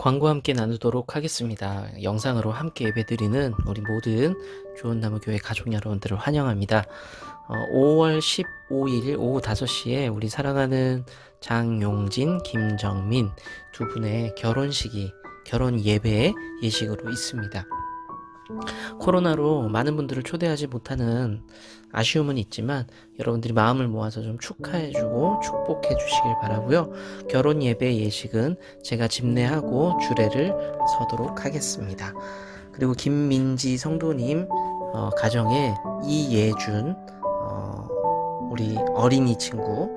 광고 함께 나누도록 하겠습니다. 영상으로 함께 예배드리는 우리 모든 좋은나무교회 가족 여러분들을 환영합니다. 5월 15일 오후 5시에 우리 사랑하는 장용진, 김정민 두 분의 결혼 예배 예식으로 있습니다. 코로나로 많은 분들을 초대하지 못하는 아쉬움은 있지만 여러분들이 마음을 모아서 좀 축하해주고 축복해 주시길 바라고요. 결혼 예배 예식은 제가 집례하고 주례를 서도록 하겠습니다. 그리고 김민지 성도님 가정에 이예준 우리 어린이 친구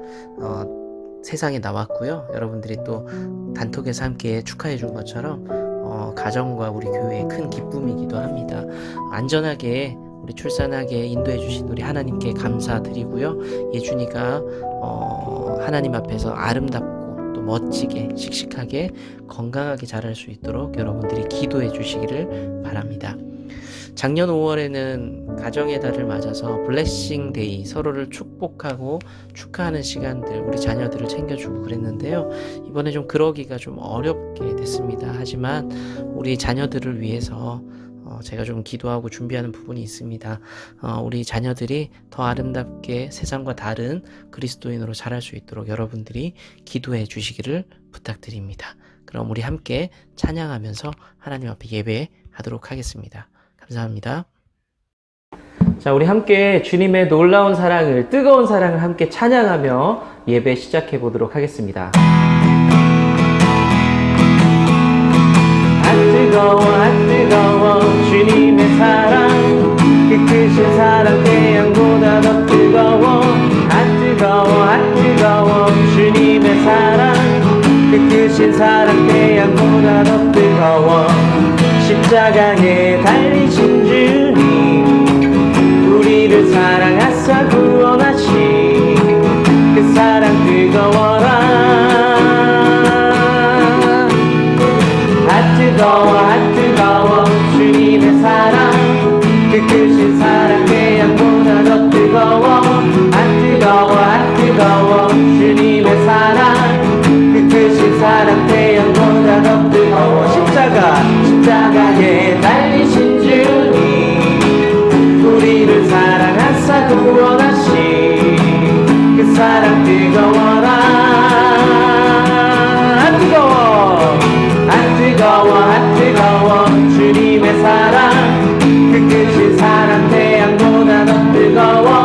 세상에 나왔고요. 여러분들이 또 단톡에서 함께 축하해 준 것처럼 가정과 우리 교회의 큰 기쁨이기도 합니다. 안전하게 우리 출산하게 인도해 주신 우리 하나님께 감사드리고요. 예준이가 하나님 앞에서 아름답고 또 멋지게 씩씩하게 건강하게 자랄 수 있도록 여러분들이 기도해 주시기를 바랍니다. 작년 5월에는 가정의 달을 맞아서 블레싱 데이, 서로를 축복하고 축하하는 시간들, 우리 자녀들을 챙겨주고 그랬는데요. 이번에 좀 그러기가 좀 어렵게 됐습니다. 하지만 우리 자녀들을 위해서 제가 좀 기도하고 준비하는 부분이 있습니다. 우리 자녀들이 더 아름답게 세상과 다른 그리스도인으로 자랄 수 있도록 여러분들이 기도해 주시기를 부탁드립니다. 그럼 우리 함께 찬양하면서 하나님 앞에 예배하도록 하겠습니다. 감사합니다. 자, 우리 함께 주님의 놀라운 사랑을, 뜨거운 사랑을 함께 찬양하며 예배 시작해 보도록 하겠습니다. 뜨거워 주님의 사랑, 그 크신 사랑 태양보다 더 뜨거워. 뜨거워 주님의 사랑, 그 크신 사랑 태양보다 더 뜨거워. 십자가에 달리신 주님, 우리를 사랑하사 구원하신 그 사랑 뜨거워라. 뜨거워 주님의 사랑, 그 크신 사랑 태양보다 더 뜨거워. 뜨거워 주님의 사랑, 그 크신 사랑 태양보다 더 뜨거워. 십자가에 달리신 주님, 우리를 사랑하사 구원하신 그 사랑 뜨거워라. 뜨거워 주님의 사랑, 그 크신 사랑 태양보다 더 뜨거워.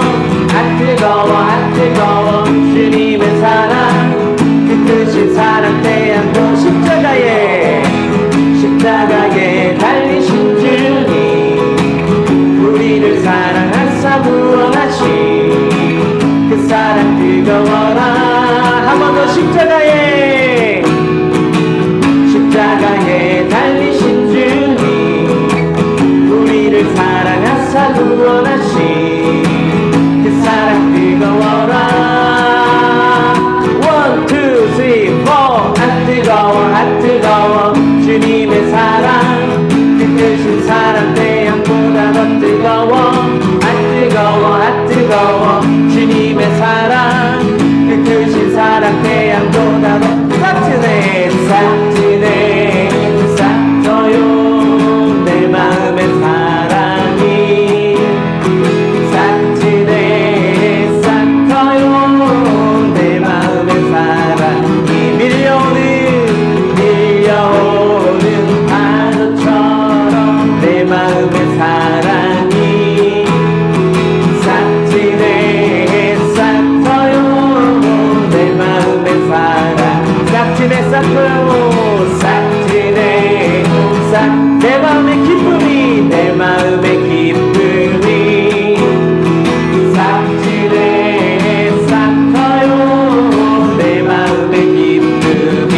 뜨거워 주님의 사랑, 그 크신 사랑 태양도. 십자가에 달리신 주님, 우리를 사랑하사 구원하신 그 사랑 뜨거워라. 한 번 더. 십자가에 달리신 주님, 우리를 사랑하사 구원하신 그 사랑 뜨거워라. 1, 2, 3, 4. 뜨거워 주님의 사랑, 그 크신 사랑 태양보다 더 뜨거워. 뜨거워 주님의 사랑, 그 크신 사랑 태양보다 더 싹트네 싹터요 내 마음의 사랑이. 싹트네 싹터요 내 마음의 사랑이. 밀려오는 파도처럼 내 마음의 사랑이. 싹트네 싹터요 내 마음의 사랑. 싹트네 내 마음의 기쁨이, 내 마음의 기쁨이. 싹트네 싹터요 내 마음의 기쁨이.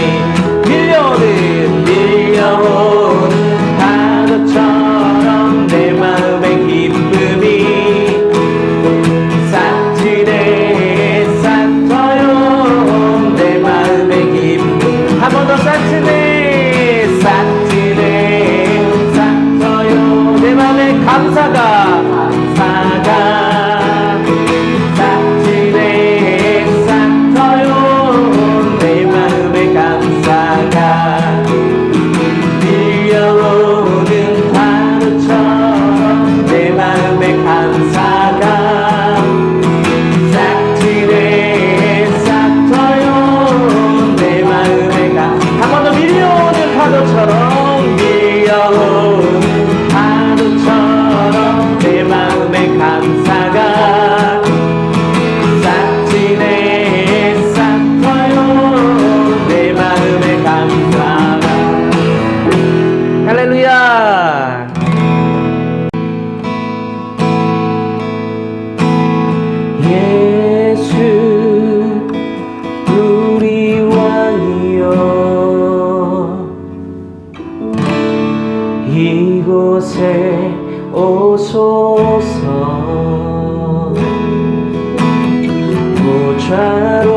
밀려오는 파도처럼 내 마음의 기쁨이. 싹트네 싹터요 내 마음의 기쁨. 한 번 더. 싹트네 싹터요 내 맘에 할렐루야. 예수 우리 왕이여 이곳에 오소서 보좌로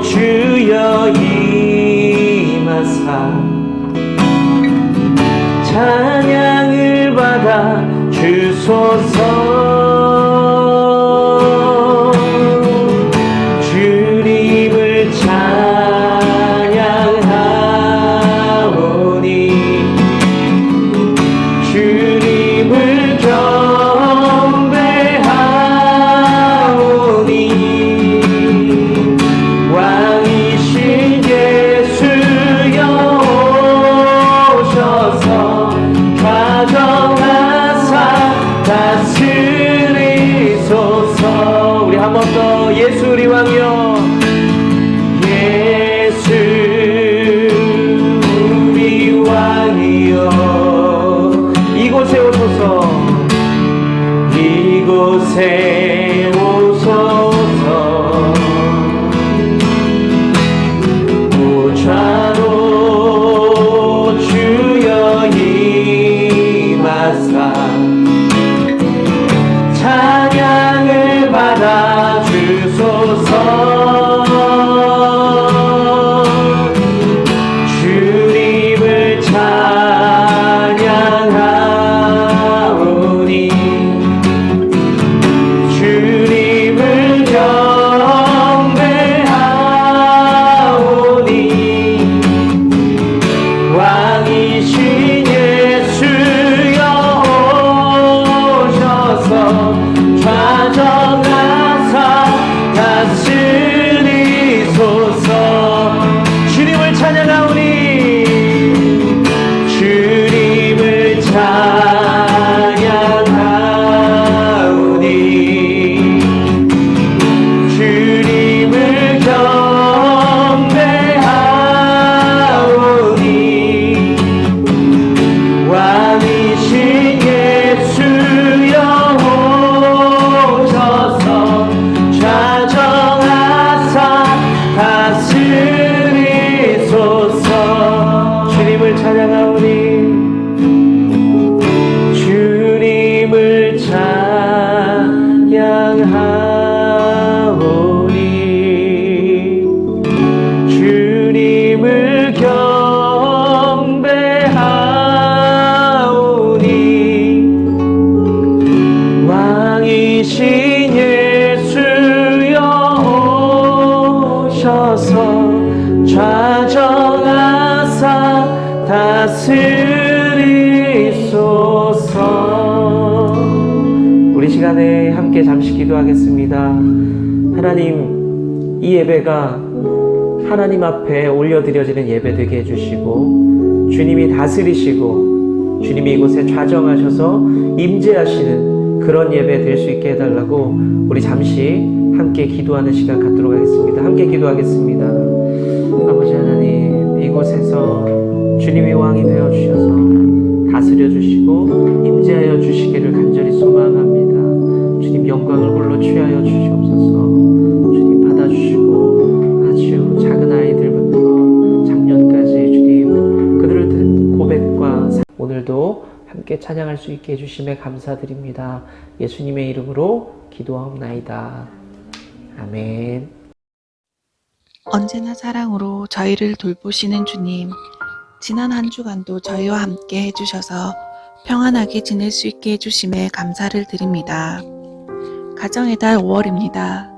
주여 임하사 찬양을 받아 주소서 주님을 찬양하오니 주님을 경배하오니 왕이신 예수여 오셔서 좌정하사 다스리소서. 우리 한 번 더 예수 우리 왕이여 예수 우리 왕이여 이곳에 오소서 이곳에 오소서 보좌로 주여 임하사 찬양을 받아 주소서 주님을 찬양하오니 주님을 경배하오니 왕이신 예수여 오셔서 좌정하사 다스리소서. 주님을 찬양하오니 주님을 찬양하오니 주님을 경배하오니 왕이신 예수여 오셔서 좌정하사 다스리소서. 주님을 찬양하오니 주님을 찬양하오니 주님을 경배하오니 왕이신 예수여 오셔서 좌정하사 다스리소서. 우리 시간에 함께 잠시 기도하겠습니다. 하나님, 이 예배가 하나님 앞에 올려드려지는 예배 되게 해주시고 주님이 다스리시고 주님이 이곳에 좌정하셔서 임재하시는 그런 예배 될 수 있게 해달라고 우리 잠시 함께 기도하는 시간 갖도록 하겠습니다. 함께 기도하겠습니다. 아버지 하나님, 이곳에서 주님이 왕이 되어주셔서 다스려주시고 임재하여 주시기를 간절히 소망합니다. 주님 영광을 홀로 취하여 주시옵소서. 주님 받아주시고 아주 작은 아이들부터 장년까지 주님 그들을 고백과 오늘도 함께 찬양할 수 있게 해주심에 감사드립니다. 예수님의 이름으로 기도하옵나이다. 아멘. 언제나 사랑으로 저희를 돌보시는 주님, 지난 한 주간도 저희와 함께 해주셔서 평안하게 지낼 수 있게 해주심에 감사를 드립니다. 가정의 달 5월입니다.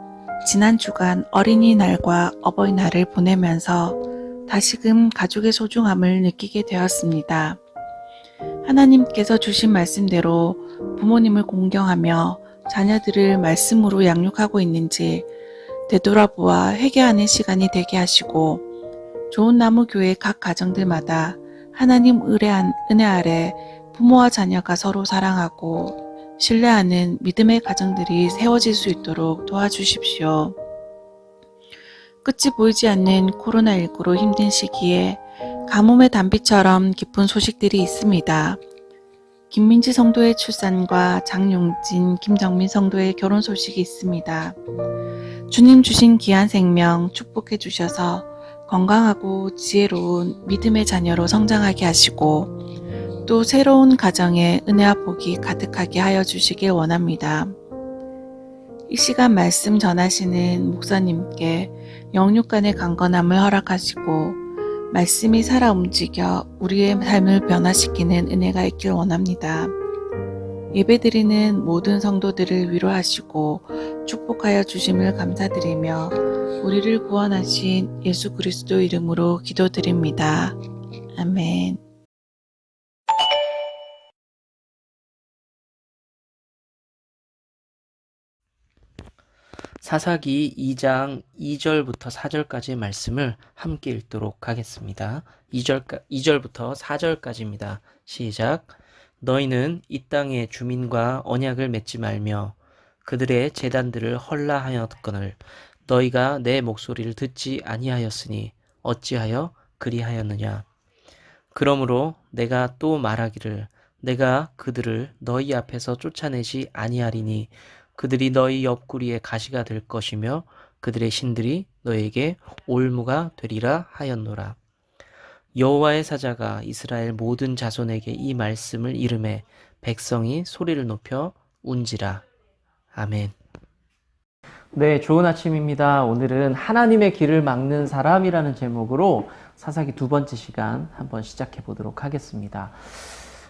지난 주간 어린이날과 어버이날을 보내면서 다시금 가족의 소중함을 느끼게 되었습니다. 하나님께서 주신 말씀대로 부모님을 공경하며 자녀들을 말씀으로 양육하고 있는지 되돌아보아 회개하는 시간이 되게 하시고 좋은 나무 교회 각 가정들마다 하나님 은혜 아래 부모와 자녀가 서로 사랑하고 신뢰하는 믿음의 가정들이 세워질 수 있도록 도와주십시오. 끝이 보이지 않는 코로나19로 힘든 시기에 가뭄의 단비처럼 기쁜 소식들이 있습니다. 김민지 성도의 출산과 장용진, 김정민 성도의 결혼 소식이 있습니다. 주님 주신 귀한 생명 축복해 주셔서 건강하고 지혜로운 믿음의 자녀로 성장하게 하시고 또 새로운 가정에 은혜와 복이 가득하게 하여 주시길 원합니다. 이 시간 말씀 전하시는 목사님께 영육간의 강건함을 허락하시고 말씀이 살아 움직여 우리의 삶을 변화시키는 은혜가 있길 원합니다. 예배드리는 모든 성도들을 위로하시고 축복하여 주심을 감사드리며 우리를 구원하신 예수 그리스도 이름으로 기도드립니다. 아멘. 사사기 2장 2절부터 4절까지의 말씀을 함께 읽도록 하겠습니다. 2절부터 4절까지입니다. 시작. 너희는 이 땅의 주민과 언약을 맺지 말며 그들의 제단들을 헐라하였거늘 너희가 내 목소리를 듣지 아니하였으니 어찌하여 그리하였느냐. 그러므로 내가 또 말하기를 내가 그들을 너희 앞에서 쫓아내지 아니하리니 그들이 너희 옆구리에 가시가 될 것이며 그들의 신들이 너에게 올무가 되리라 하였노라. 여호와의 사자가 이스라엘 모든 자손에게 이 말씀을 이르매 백성이 소리를 높여 운지라. 아멘. 네, 좋은 아침입니다. 오늘은 하나님의 길을 막는 사람이라는 제목으로 사사기 두 번째 시간 한번 시작해 보도록 하겠습니다.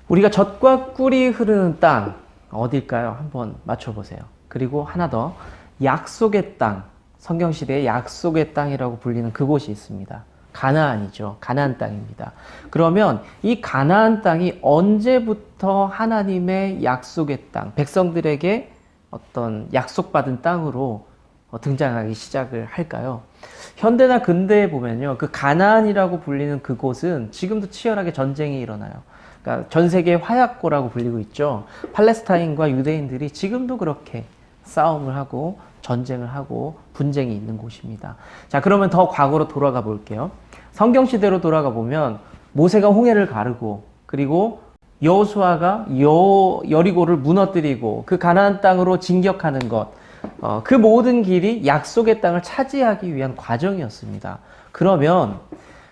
우리가 젖과 꿀이 흐르는 땅 어딜까요? 한번 맞춰보세요. 그리고 하나 더, 약속의 땅, 성경시대의 약속의 땅이라고 불리는 그곳이 있습니다. 가나안이죠. 가나안 땅입니다. 그러면 이 가나안 땅이 언제부터 하나님의 약속의 땅, 백성들에게 어떤 약속받은 땅으로 등장하기 시작을 할까요? 현대나 근대에 보면요, 그 가나안이라고 불리는 그곳은 지금도 치열하게 전쟁이 일어나요. 그러니까 전 세계 화약고라고 불리고 있죠. 팔레스타인과 유대인들이 지금도 그렇게 싸움을 하고 전쟁을 하고 분쟁이 있는 곳입니다. 자, 그러면 더 과거로 돌아가 볼게요. 성경 시대로 돌아가 보면 모세가 홍해를 가르고 그리고 여호수아가 여리고를 무너뜨리고 그 가나안 땅으로 진격하는 것, 그 모든 길이 약속의 땅을 차지하기 위한 과정이었습니다. 그러면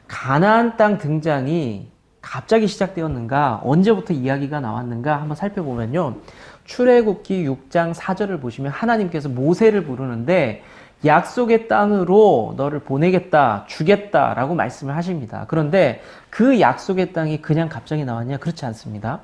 가나안 땅 등장이 갑자기 시작되었는가, 언제부터 이야기가 나왔는가 한번 살펴보면요. 출애굽기 6장 4절을 보시면 하나님께서 모세를 부르는데 약속의 땅으로 너를 보내겠다, 주겠다라고 말씀을 하십니다. 그런데 그 약속의 땅이 그냥 갑자기 나왔냐? 그렇지 않습니다.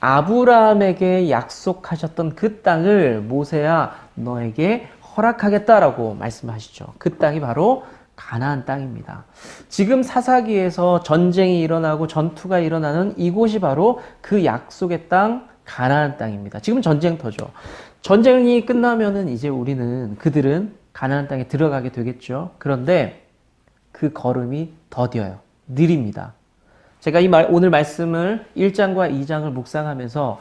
아브라함에게 약속하셨던 그 땅을 모세야 너에게 허락하겠다라고 말씀하시죠. 그 땅이 바로 가나안 땅입니다. 지금 사사기에서 전쟁이 일어나고 전투가 일어나는 이곳이 바로 그 약속의 땅 가나안 땅입니다. 지금 전쟁터죠. 전쟁이 끝나면은 이제 그들은 가나안 땅에 들어가게 되겠죠. 그런데 그 걸음이 더뎌요. 느립니다. 제가 오늘 말씀을 1장과 2장을 묵상하면서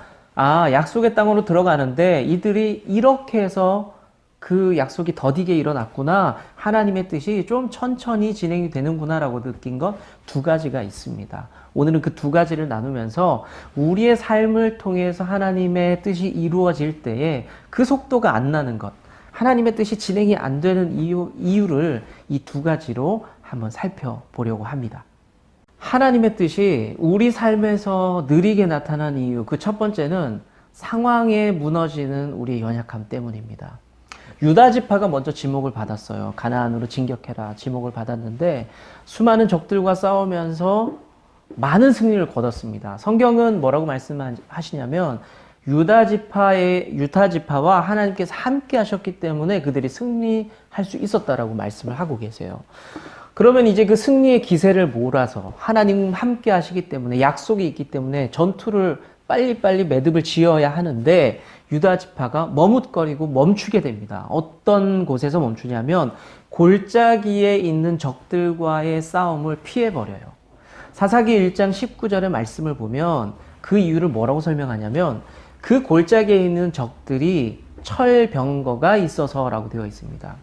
약속의 땅으로 들어가는데 이들이 이렇게 해서 그 약속이 더디게 일어났구나. 하나님의 뜻이 좀 천천히 진행이 되는구나라고 느낀 것 두 가지가 있습니다. 오늘은 그 두 가지를 나누면서 우리의 삶을 통해서 하나님의 뜻이 이루어질 때에 그 속도가 안 나는 것, 하나님의 뜻이 진행이 안 되는 이유를 이 두 가지로 한번 살펴보려고 합니다. 하나님의 뜻이 우리 삶에서 느리게 나타난 이유, 그 첫 번째는 상황에 무너지는 우리의 연약함 때문입니다. 유다 지파가 먼저 지목을 받았어요. 가나안으로 진격해라 지목을 받았는데 수많은 적들과 싸우면서 많은 승리를 거뒀습니다. 성경은 뭐라고 말씀하시냐면 유다 지파와 하나님께서 함께 하셨기 때문에 그들이 승리할 수 있었다라고 말씀을 하고 계세요. 그러면 이제 그 승리의 기세를 몰아서 하나님 함께 하시기 때문에 약속이 있기 때문에 전투를 빨리빨리 매듭을 지어야 하는데 유다 지파가 머뭇거리고 멈추게 됩니다. 어떤 곳에서 멈추냐면 골짜기에 있는 적들과의 싸움을 피해버려요. 사사기 1장 19절의 말씀을 보면 그 이유를 뭐라고 설명하냐면 그 골짜기에 있는 적들이 철병거가 있어서라고 되어 있습니다.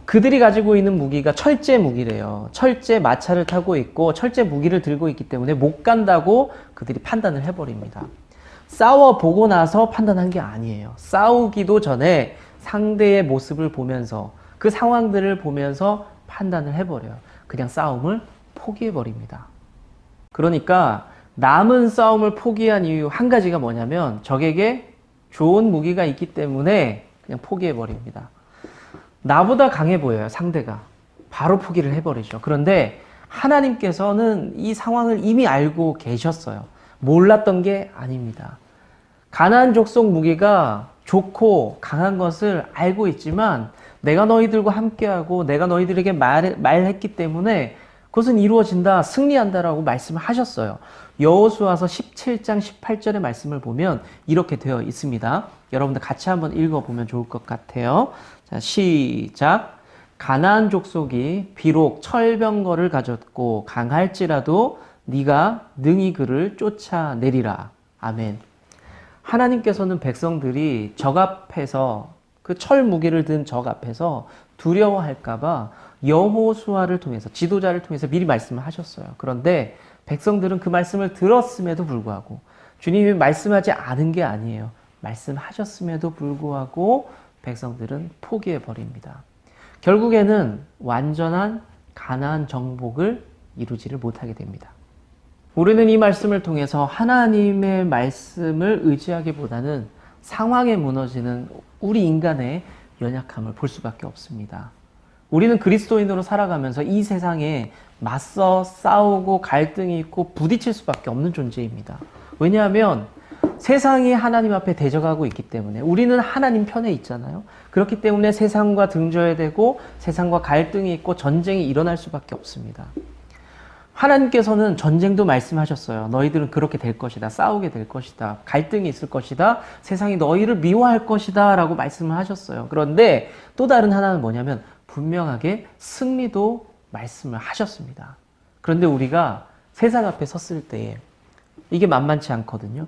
그들이 가지고 있는 무기가 철제 무기래요. 철제 마차를 타고 있고 철제 무기를 들고 있기 때문에 못 간다고 그들이 판단을 해버립니다. 싸워보고 나서 판단한 게 아니에요. 싸우기도 전에 상대의 모습을 보면서 그 상황들을 보면서 판단을 해버려요. 그냥 싸움을 포기해버립니다. 그러니까 남은 싸움을 포기한 이유 한 가지가 뭐냐면 적에게 좋은 무기가 있기 때문에 그냥 포기해버립니다. 나보다 강해 보여요, 상대가. 바로 포기를 해버리죠. 그런데 하나님께서는 이 상황을 이미 알고 계셨어요. 몰랐던 게 아닙니다. 가나안 족속 무기가 좋고 강한 것을 알고 있지만 내가 너희들과 함께하고 내가 너희들에게 말했기 때문에 그것은 이루어진다, 승리한다라고 말씀을 하셨어요. 여호수아서 17장 18절의 말씀을 보면 이렇게 되어 있습니다. 여러분들 같이 한번 읽어보면 좋을 것 같아요. 자, 시작. 가나안 족속이 비록 철병거를 가졌고 강할지라도 네가 능히 그를 쫓아내리라. 아멘. 하나님께서는 백성들이 적 앞에서 그 철 무기를 든 적 앞에서 두려워할까봐 여호수아를 통해서 지도자를 통해서 미리 말씀을 하셨어요. 그런데 백성들은 그 말씀을 들었음에도 불구하고 주님이 말씀하지 않은 게 아니에요. 말씀하셨음에도 불구하고 백성들은 포기해 버립니다. 결국에는 완전한 가나안 정복을 이루지를 못하게 됩니다. 우리는 이 말씀을 통해서 하나님의 말씀을 의지하기보다는 상황에 무너지는 우리 인간의 연약함을 볼 수밖에 없습니다. 우리는 그리스도인으로 살아가면서 이 세상에 맞서 싸우고 갈등이 있고 부딪힐 수밖에 없는 존재입니다. 왜냐하면 세상이 하나님 앞에 대적하고 있기 때문에 우리는 하나님 편에 있잖아요. 그렇기 때문에 세상과 등져야 되고 세상과 갈등이 있고 전쟁이 일어날 수밖에 없습니다. 하나님께서는 전쟁도 말씀하셨어요. 너희들은 그렇게 될 것이다. 싸우게 될 것이다. 갈등이 있을 것이다. 세상이 너희를 미워할 것이다. 라고 말씀을 하셨어요. 그런데 또 다른 하나는 뭐냐면 분명하게 승리도 말씀을 하셨습니다. 그런데 우리가 세상 앞에 섰을 때에 이게 만만치 않거든요.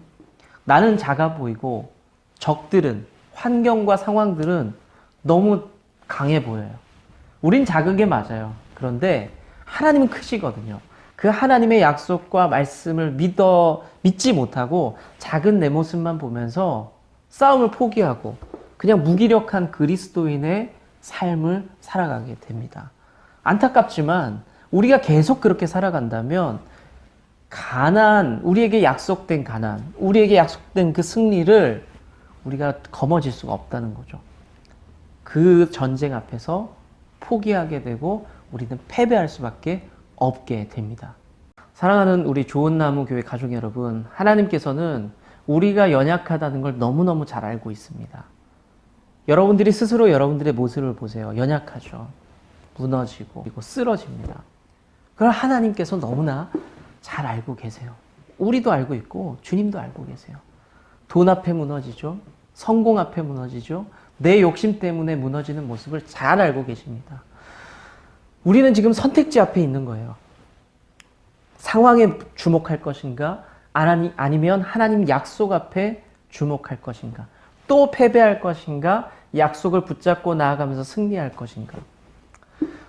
나는 작아 보이고 적들은, 환경과 상황들은 너무 강해 보여요. 우린 작은 게 맞아요. 그런데 하나님은 크시거든요. 그 하나님의 약속과 말씀을 믿지 못하고 작은 내 모습만 보면서 싸움을 포기하고 그냥 무기력한 그리스도인의 삶을 살아가게 됩니다. 안타깝지만 우리가 계속 그렇게 살아간다면 우리에게 약속된 가나안, 우리에게 약속된 그 승리를 우리가 거머쥘 수가 없다는 거죠. 그 전쟁 앞에서 포기하게 되고 우리는 패배할 수밖에 없게 됩니다. 사랑하는 우리 좋은 나무 교회 가족 여러분, 하나님께서는 우리가 연약하다는 걸 너무너무 잘 알고 있습니다. 여러분들이 스스로 여러분들의 모습을 보세요. 연약하죠. 무너지고 그리고 쓰러집니다. 그걸 하나님께서 너무나 잘 알고 계세요. 우리도 알고 있고 주님도 알고 계세요. 돈 앞에 무너지죠. 성공 앞에 무너지죠. 내 욕심 때문에 무너지는 모습을 잘 알고 계십니다. 우리는 지금 선택지 앞에 있는 거예요. 상황에 주목할 것인가? 아니면 하나님 약속 앞에 주목할 것인가? 또 패배할 것인가? 약속을 붙잡고 나아가면서 승리할 것인가?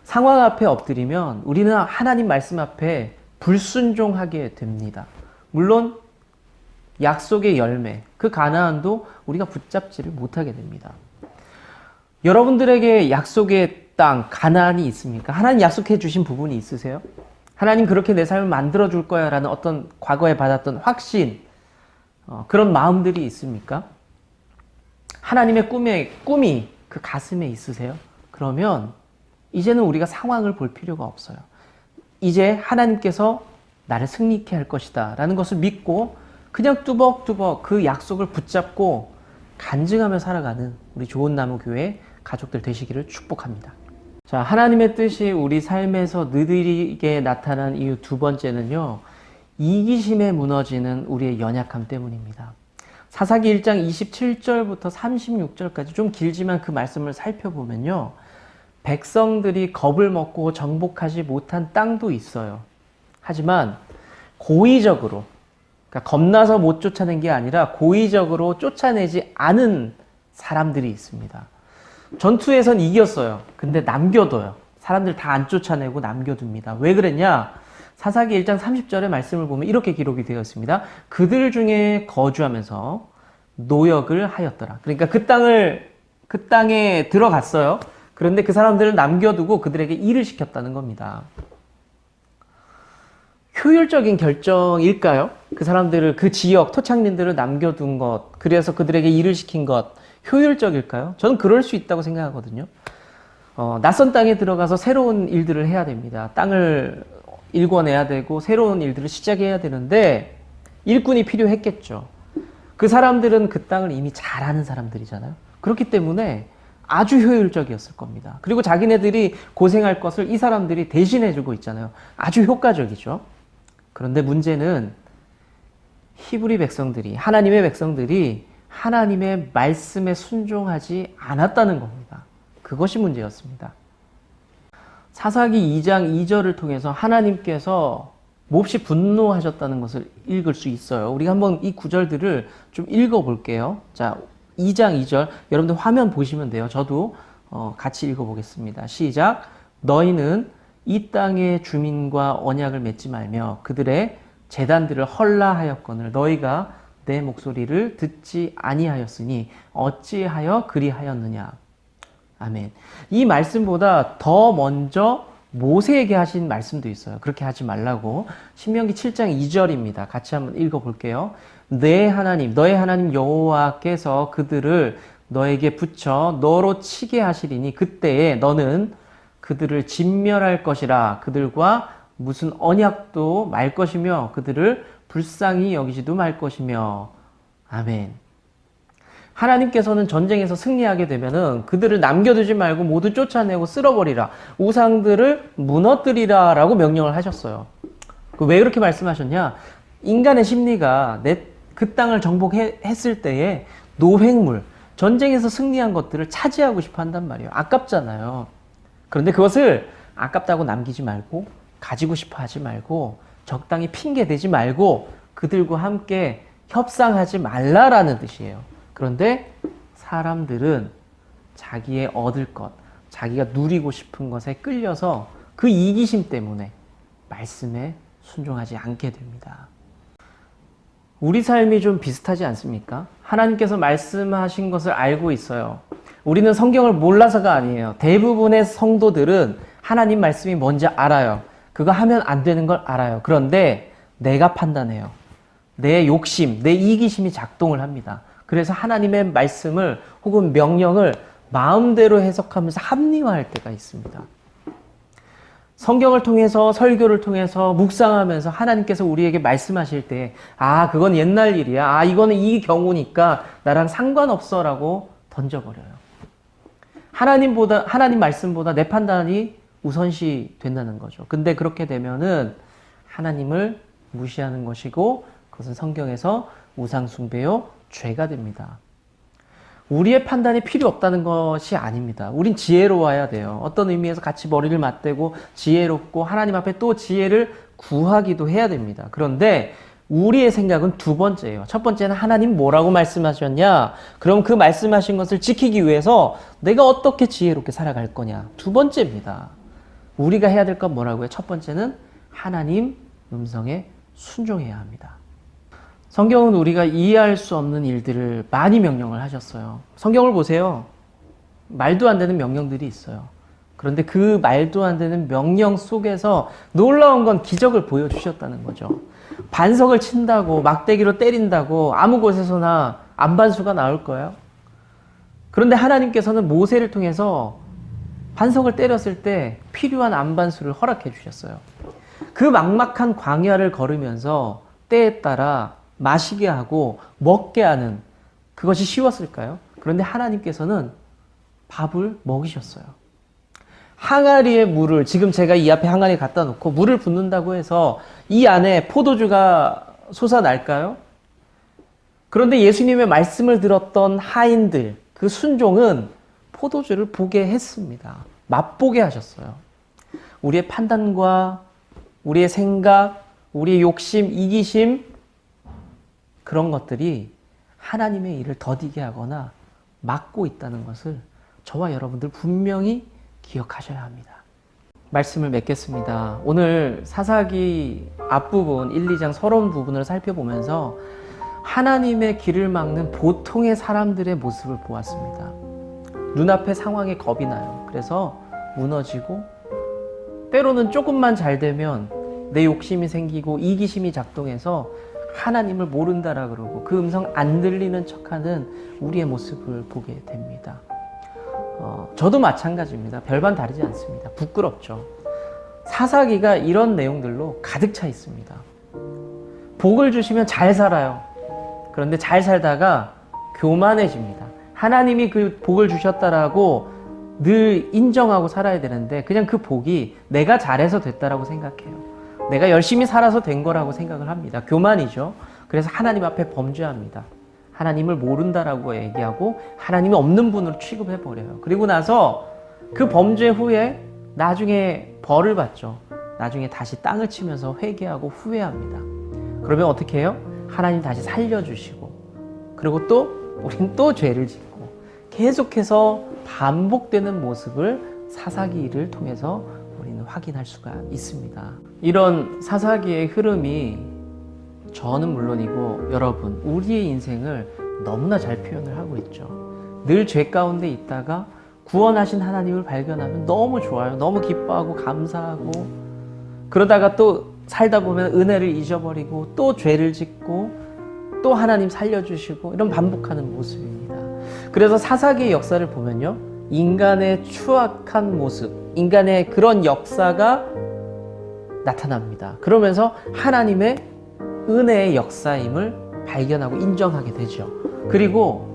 상황 앞에 엎드리면 우리는 하나님 말씀 앞에 불순종하게 됩니다. 물론 약속의 열매, 그 가나안도 우리가 붙잡지를 못하게 됩니다. 여러분들에게 약속의 땅, 가나안이 있습니까? 하나님 약속해 주신 부분이 있으세요? 하나님 그렇게 내 삶을 만들어줄 거야 라는 어떤 과거에 받았던 확신, 그런 마음들이 있습니까? 하나님의 꿈이 그 가슴에 있으세요? 그러면 이제는 우리가 상황을 볼 필요가 없어요. 이제 하나님께서 나를 승리케 할 것이다 라는 것을 믿고 그냥 뚜벅뚜벅 그 약속을 붙잡고 간증하며 살아가는 우리 좋은 나무 교회 가족들 되시기를 축복합니다. 자, 하나님의 뜻이 우리 삶에서 느리게 나타난 이유 두 번째는요, 이기심에 무너지는 우리의 연약함 때문입니다. 사사기 1장 27절부터 36절까지 좀 길지만 그 말씀을 살펴보면요, 백성들이 겁을 먹고 정복하지 못한 땅도 있어요. 하지만 고의적으로, 그러니까 겁나서 못 쫓아낸 게 아니라 고의적으로 쫓아내지 않은 사람들이 있습니다. 전투에선 이겼어요. 근데 남겨둬요. 사람들 다 안 쫓아내고 남겨둡니다. 왜 그랬냐? 사사기 1장 30절의 말씀을 보면 이렇게 기록이 되어 있습니다. 그들 중에 거주하면서 노역을 하였더라. 그러니까 그 땅에 들어갔어요. 그런데 그 사람들을 남겨두고 그들에게 일을 시켰다는 겁니다. 효율적인 결정일까요? 그 사람들을, 그 지역, 토착민들을 남겨둔 것, 그래서 그들에게 일을 시킨 것, 효율적일까요? 저는 그럴 수 있다고 생각하거든요. 낯선 땅에 들어가서 새로운 일들을 해야 됩니다. 땅을 일궈내야 되고, 새로운 일들을 시작해야 되는데, 일꾼이 필요했겠죠. 그 사람들은 그 땅을 이미 잘 아는 사람들이잖아요. 그렇기 때문에 아주 효율적이었을 겁니다. 그리고 자기네들이 고생할 것을 이 사람들이 대신해주고 있잖아요. 아주 효과적이죠. 그런데 문제는 히브리 백성들이, 하나님의 백성들이 하나님의 말씀에 순종하지 않았다는 겁니다. 그것이 문제였습니다. 사사기 2장 2절을 통해서 하나님께서 몹시 분노하셨다는 것을 읽을 수 있어요. 우리가 한번 이 구절들을 좀 읽어볼게요. 자, 2장 2절 여러분들 화면 보시면 돼요. 저도 같이 읽어보겠습니다. 시작. 너희는 이 땅의 주민과 언약을 맺지 말며 그들의 제단들을 헐라하였거늘 너희가 내 목소리를 듣지 아니하였으니 어찌하여 그리하였느냐. 아멘. 이 말씀보다 더 먼저 모세에게 하신 말씀도 있어요. 그렇게 하지 말라고. 신명기 7장 2절입니다. 같이 한번 읽어볼게요. 너의 하나님 여호와께서 그들을 너에게 붙여 너로 치게 하시리니 그때에 너는 그들을 진멸할 것이라. 그들과 무슨 언약도 말 것이며 그들을 불쌍히 여기지도 말 것이며. 아멘. 하나님께서는 전쟁에서 승리하게 되면은 그들을 남겨두지 말고 모두 쫓아내고 쓸어버리라. 우상들을 무너뜨리라 라고 명령을 하셨어요. 왜 그렇게 말씀하셨냐? 인간의 심리가 그 땅을 정복했을 때에 노획물, 전쟁에서 승리한 것들을 차지하고 싶어 한단 말이에요. 아깝잖아요. 그런데 그것을 아깝다고 남기지 말고 가지고 싶어 하지 말고 적당히 핑계 대지 말고 그들과 함께 협상하지 말라라는 뜻이에요. 그런데 사람들은 자기의 얻을 것, 자기가 누리고 싶은 것에 끌려서 그 이기심 때문에 말씀에 순종하지 않게 됩니다. 우리 삶이 좀 비슷하지 않습니까? 하나님께서 말씀하신 것을 알고 있어요. 우리는 성경을 몰라서가 아니에요. 대부분의 성도들은 하나님 말씀이 뭔지 알아요. 그거 하면 안 되는 걸 알아요. 그런데 내가 판단해요. 내 욕심, 내 이기심이 작동을 합니다. 그래서 하나님의 말씀을 혹은 명령을 마음대로 해석하면서 합리화할 때가 있습니다. 성경을 통해서 설교를 통해서 묵상하면서 하나님께서 우리에게 말씀하실 때 그건 옛날 일이야. 이거는 이 경우니까 나랑 상관없어 라고 던져버려요. 하나님 말씀보다 내 판단이 우선시 된다는 거죠. 근데 그렇게 되면은 하나님을 무시하는 것이고 그것은 성경에서 우상숭배요 죄가 됩니다. 우리의 판단이 필요 없다는 것이 아닙니다. 우린 지혜로워야 돼요. 어떤 의미에서 같이 머리를 맞대고 지혜롭고 하나님 앞에 또 지혜를 구하기도 해야 됩니다. 그런데 우리의 생각은 두 번째예요. 첫 번째는 하나님 뭐라고 말씀하셨냐? 그럼 그 말씀하신 것을 지키기 위해서 내가 어떻게 지혜롭게 살아갈 거냐? 두 번째입니다. 우리가 해야 될 건 뭐라고요? 첫 번째는 하나님 음성에 순종해야 합니다. 성경은 우리가 이해할 수 없는 일들을 많이 명령을 하셨어요. 성경을 보세요. 말도 안 되는 명령들이 있어요. 그런데 그 말도 안 되는 명령 속에서 놀라운 건 기적을 보여주셨다는 거죠. 반석을 친다고 막대기로 때린다고 아무 곳에서나 안반수가 나올 거예요. 그런데 하나님께서는 모세를 통해서 반석을 때렸을 때 필요한 안반수를 허락해 주셨어요. 그 막막한 광야를 걸으면서 때에 따라 마시게 하고 먹게 하는 그것이 쉬웠을까요? 그런데 하나님께서는 밥을 먹이셨어요. 항아리에 물을 지금 제가 이 앞에 항아리 갖다 놓고 물을 붓는다고 해서 이 안에 포도주가 솟아날까요? 그런데 예수님의 말씀을 들었던 하인들 그 순종은 포도주를 보게 했습니다. 맛보게 하셨어요. 우리의 판단과 우리의 생각, 우리의 욕심, 이기심 그런 것들이 하나님의 일을 더디게 하거나 막고 있다는 것을 저와 여러분들 분명히 기억하셔야 합니다. 말씀을 맺겠습니다. 오늘 사사기 앞부분 1, 2장 서러운 부분을 살펴보면서 하나님의 길을 막는 보통의 사람들의 모습을 보았습니다. 눈앞의 상황에 겁이 나요. 그래서 무너지고, 때로는 조금만 잘 되면 내 욕심이 생기고 이기심이 작동해서 하나님을 모른다라 그러고 그 음성 안 들리는 척하는 우리의 모습을 보게 됩니다. 저도 마찬가지입니다. 별반 다르지 않습니다. 부끄럽죠. 사사기가 이런 내용들로 가득 차 있습니다. 복을 주시면 잘 살아요. 그런데 잘 살다가 교만해집니다. 하나님이 그 복을 주셨다라고 늘 인정하고 살아야 되는데 그냥 그 복이 내가 잘해서 됐다라고 생각해요. 내가 열심히 살아서 된 거라고 생각을 합니다. 교만이죠. 그래서 하나님 앞에 범죄합니다. 하나님을 모른다라고 얘기하고 하나님이 없는 분으로 취급해버려요. 그리고 나서 그 범죄 후에 나중에 벌을 받죠. 나중에 다시 땅을 치면서 회개하고 후회합니다. 그러면 어떻게 해요? 하나님 다시 살려주시고, 그리고 또 우린 또 죄를 짓고, 계속해서 반복되는 모습을 사사기를 통해서 우리는 확인할 수가 있습니다. 이런 사사기의 흐름이 저는 물론이고 여러분, 우리의 인생을 너무나 잘 표현을 하고 있죠. 늘 죄 가운데 있다가 구원하신 하나님을 발견하면 너무 좋아요. 너무 기뻐하고 감사하고, 그러다가 또 살다 보면 은혜를 잊어버리고 또 죄를 짓고 또 하나님 살려주시고, 이런 반복하는 모습입니다. 그래서 사사기의 역사를 보면요, 인간의 추악한 모습, 인간의 그런 역사가 나타납니다. 그러면서 하나님의 은혜의 역사임을 발견하고 인정하게 되죠. 그리고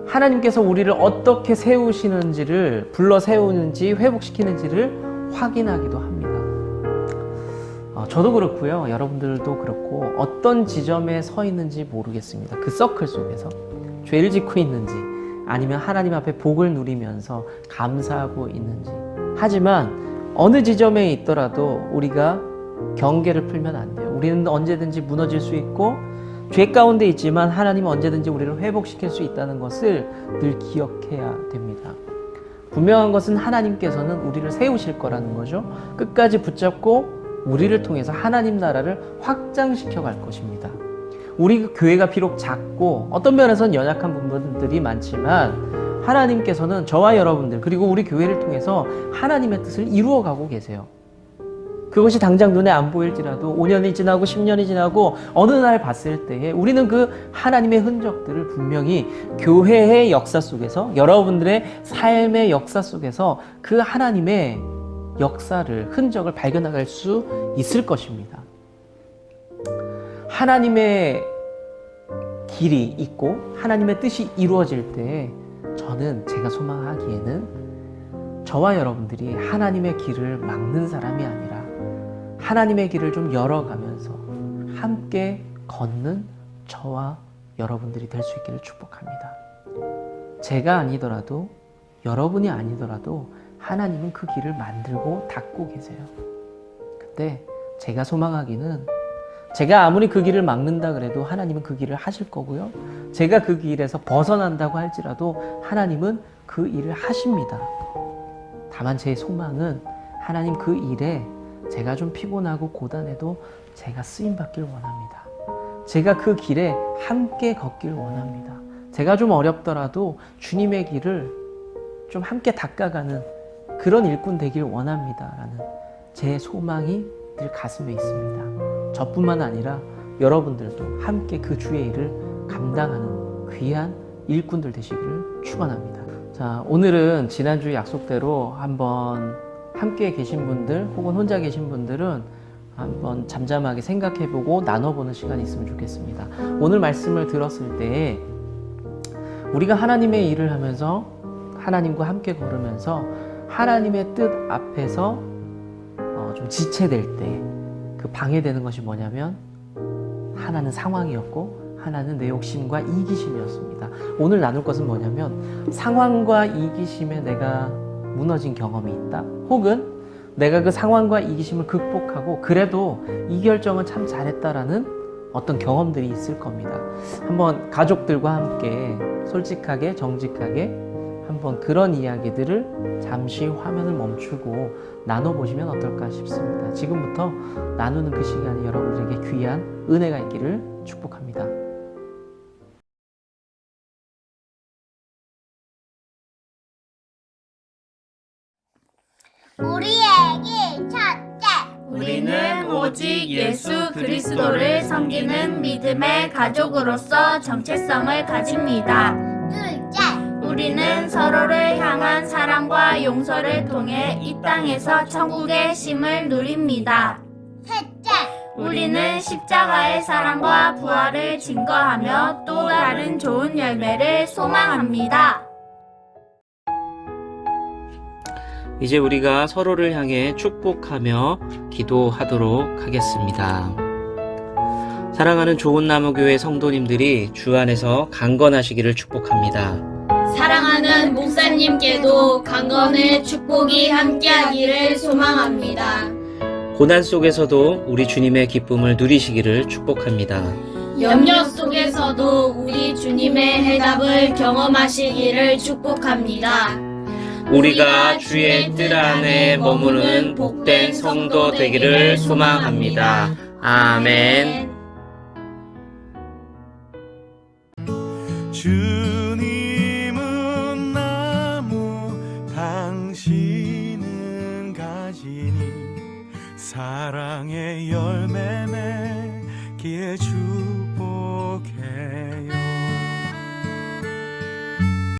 하나님께서 우리를 어떻게 세우시는지를, 불러 세우는지 회복시키는지를 확인하기도 합니다. 저도 그렇고요. 여러분들도 그렇고, 어떤 지점에 서 있는지 모르겠습니다. 그 서클 속에서 죄를 짓고 있는지 아니면 하나님 앞에 복을 누리면서 감사하고 있는지. 하지만 어느 지점에 있더라도 우리가 경계를 풀면 안 돼요. 우리는 언제든지 무너질 수 있고 죄 가운데 있지만 하나님은 언제든지 우리를 회복시킬 수 있다는 것을 늘 기억해야 됩니다. 분명한 것은 하나님께서는 우리를 세우실 거라는 거죠. 끝까지 붙잡고 우리를 통해서 하나님 나라를 확장시켜 갈 것입니다. 우리 교회가 비록 작고 어떤 면에서는 연약한 부분들이 많지만 하나님께서는 저와 여러분들 그리고 우리 교회를 통해서 하나님의 뜻을 이루어가고 계세요. 그것이 당장 눈에 안 보일지라도 5년이 지나고 10년이 지나고 어느 날 봤을 때에 우리는 그 하나님의 흔적들을 분명히 교회의 역사 속에서, 여러분들의 삶의 역사 속에서 그 하나님의 역사를, 흔적을 발견할 수 있을 것입니다. 하나님의 길이 있고 하나님의 뜻이 이루어질 때 저는, 제가 소망하기에는 저와 여러분들이 하나님의 길을 막는 사람이 아니라 하나님의 길을 좀 열어가면서 함께 걷는 저와 여러분들이 될 수 있기를 축복합니다. 제가 아니더라도, 여러분이 아니더라도 하나님은 그 길을 만들고 닫고 계세요. 근데 제가 소망하기는, 제가 아무리 그 길을 막는다 그래도 하나님은 그 길을 하실 거고요. 제가 그 길에서 벗어난다고 할지라도 하나님은 그 일을 하십니다. 다만 제 소망은 하나님 그 일에 제가 좀 피곤하고 고단해도 제가 쓰임받길 원합니다. 제가 그 길에 함께 걷길 원합니다. 제가 좀 어렵더라도 주님의 길을 좀 함께 닦아가는 그런 일꾼 되길 원합니다. 라는 제 소망이 늘 가슴에 있습니다. 저뿐만 아니라 여러분들도 함께 그 주의 일을 감당하는 귀한 일꾼들 되시기를 축원합니다. 자, 오늘은 지난주 약속대로 한번 함께 계신 분들 혹은 혼자 계신 분들은 한번 잠잠하게 생각해보고 나눠보는 시간이 있으면 좋겠습니다. 오늘 말씀을 들었을 때 우리가 하나님의 일을 하면서 하나님과 함께 걸으면서 하나님의 뜻 앞에서 좀 지체될 때 그 방해되는 것이 뭐냐면, 하나는 상황이었고 하나는 내 욕심과 이기심이었습니다. 오늘 나눌 것은 뭐냐면, 상황과 이기심에 내가 무너진 경험이 있다, 혹은 내가 그 상황과 이기심을 극복하고 그래도 이 결정은 참 잘했다라는 어떤 경험들이 있을 겁니다. 한번 가족들과 함께 솔직하게 정직하게 한번 그런 이야기들을 잠시 화면을 멈추고 나눠보시면 어떨까 싶습니다. 지금부터 나누는 그 시간이 여러분들에게 귀한 은혜가 있기를 축복합니다. 우리에게 첫째, 우리는 오직 예수 그리스도를 섬기는 믿음의 가족으로서 정체성을 가집니다. 둘째, 우리는 서로를 향한 사랑과 용서를 통해 이 땅에서 천국의 쉼을 누립니다. 셋째, 우리는 십자가의 사랑과 부활을 증거하며 또 다른 좋은 열매를 소망합니다. 이제 우리가 서로를 향해 축복하며 기도하도록 하겠습니다. 사랑하는 좋은 나무 교회 성도님들이 주 안에서 강건하시기를 축복합니다. 사랑하는 목사님께도 강건의 축복이 함께하기를 소망합니다. 고난 속에서도 우리 주님의 기쁨을 누리시기를 축복합니다. 염려 속에서도 우리 주님의 해답을 경험하시기를 축복합니다. 우리가 주의 뜰 안에 머무는 복된 성도 되기를 소망합니다. 아멘. 주님은 나무, 당신은 가지니 사랑의 열매 맺기에 주